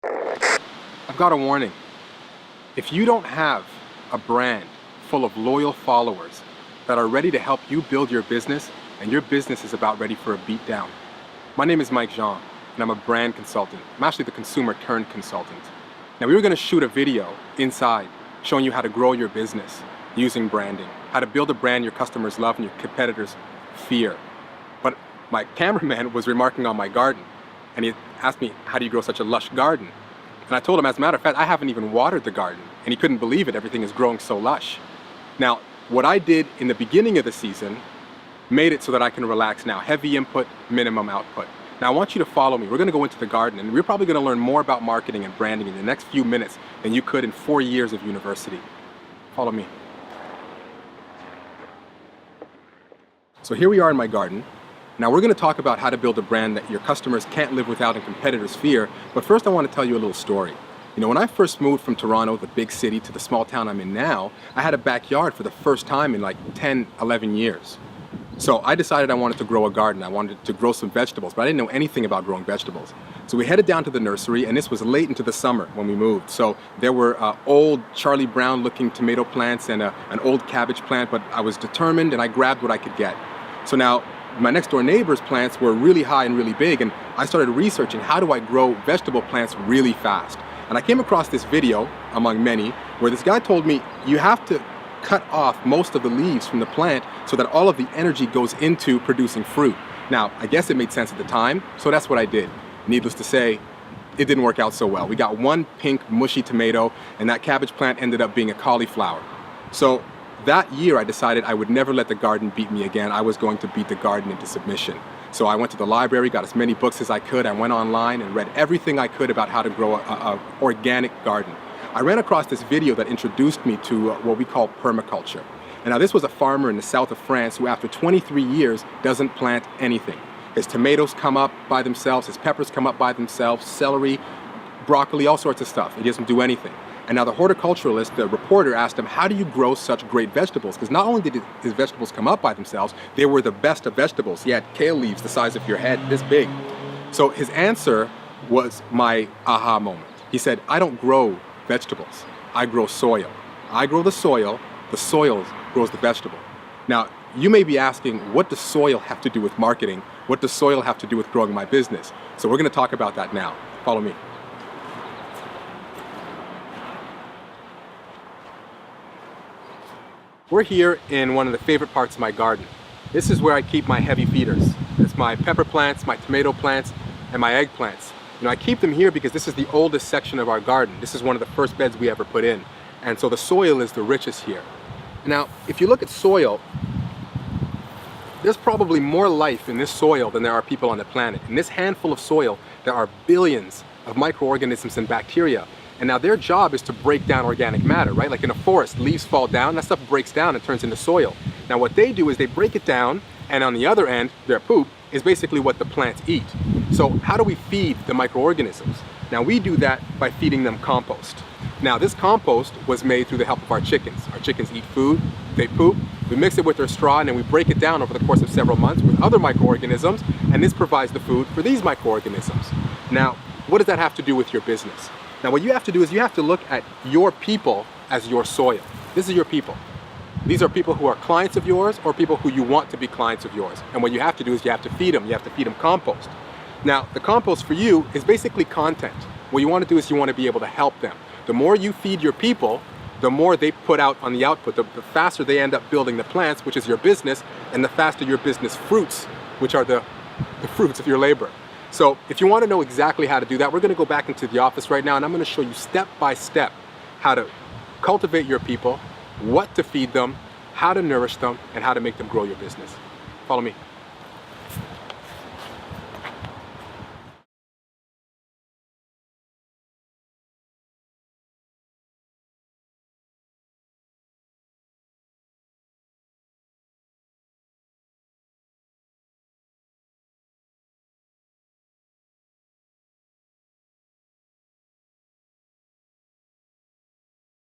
I've got a warning. If you don't have a brand full of loyal followers that are ready to help you build your business, and your business is about ready for a beatdown. My name is Mike Jean, and I'm a brand consultant. I'm actually the consumer turned consultant. Now, we were going to shoot a video inside showing you how to grow your business using branding, how to build a brand your customers love and your competitors fear. But my cameraman was remarking on my garden, and he asked me, how do you grow such a lush garden? And I told him, as a matter of fact, I haven't even watered the garden. And he couldn't believe it. Everything is growing so lush. Now, what I did in the beginning of the season made it so that I can relax now. Heavy input, minimum output. Now, I want you to follow me. We're going to go into the garden, and we're probably going to learn more about marketing and branding in the next few minutes than you could in 4 years of university. Follow me. So here we are in my garden. Now we're going to talk about how to build a brand that your customers can't live without and competitors fear. But first I want to tell you a little story. You know, when I first moved from Toronto, the big city, to the small town I'm in now, I had a backyard for the first time in like 10, 11 years. So I decided I wanted to grow a garden. I wanted to grow some vegetables, but I didn't know anything about growing vegetables. So we headed down to the nursery, and this was late into the summer when we moved. So there were old Charlie Brown looking tomato plants and an old cabbage plant, but I was determined and I grabbed what I could get. So now my next door neighbor's plants were really high and really big, and I started researching how do I grow vegetable plants really fast. And I came across this video, among many, where this guy told me you have to cut off most of the leaves from the plant so that all of the energy goes into producing fruit. Now, I guess it made sense at the time, so that's what I did. Needless to say, it didn't work out so well. We got one pink, mushy tomato, and that cabbage plant ended up being a cauliflower. So that year, I decided I would never let the garden beat me again. I was going to beat the garden into submission. So I went to the library, got as many books as I could. I went online and read everything I could about how to grow an organic garden. I ran across this video that introduced me to what we call permaculture. And now this was a farmer in the south of France who after 23 years doesn't plant anything. His tomatoes come up by themselves, his peppers come up by themselves, celery, broccoli, all sorts of stuff. He doesn't do anything. And now the horticulturalist, the reporter, asked him, how do you grow such great vegetables? Because not only did his vegetables come up by themselves, they were the best of vegetables. He had kale leaves the size of your head, this big. So his answer was my aha moment. He said, I don't grow vegetables, I grow soil. I grow the soil grows the vegetable. Now, you may be asking, what does soil have to do with marketing? What does soil have to do with growing my business? So we're going to talk about that now. Follow me. We're here in one of the favorite parts of my garden. This is where I keep my heavy feeders. It's my pepper plants, my tomato plants, and my eggplants. You know, I keep them here because this is the oldest section of our garden. This is one of the first beds we ever put in. And so the soil is the richest here. Now, if you look at soil, there's probably more life in this soil than there are people on the planet. In this handful of soil, there are billions of microorganisms and bacteria. And now their job is to break down organic matter, right? Like in a forest, leaves fall down, that stuff breaks down and turns into soil. Now what they do is they break it down, and on the other end, their poop is basically what the plants eat. So how do we feed the microorganisms? Now we do that by feeding them compost. Now this compost was made through the help of our chickens. Our chickens eat food, they poop, we mix it with their straw, and then we break it down over the course of several months with other microorganisms, and this provides the food for these microorganisms. Now, what does that have to do with your business? Now what you have to do is you have to look at your people as your soil. This is your people. These are people who are clients of yours or people who you want to be clients of yours. And what you have to do is you have to feed them. You have to feed them compost. Now the compost for you is basically content. What you want to do is you want to be able to help them. The more you feed your people, the more they put out on the output. The faster they end up building the plants, which is your business, and the faster your business fruits, which are the fruits of your labor. So if you want to know exactly how to do that, we're going to go back into the office right now, and I'm going to show you step by step how to cultivate your people, what to feed them, how to nourish them, and how to make them grow your business. Follow me.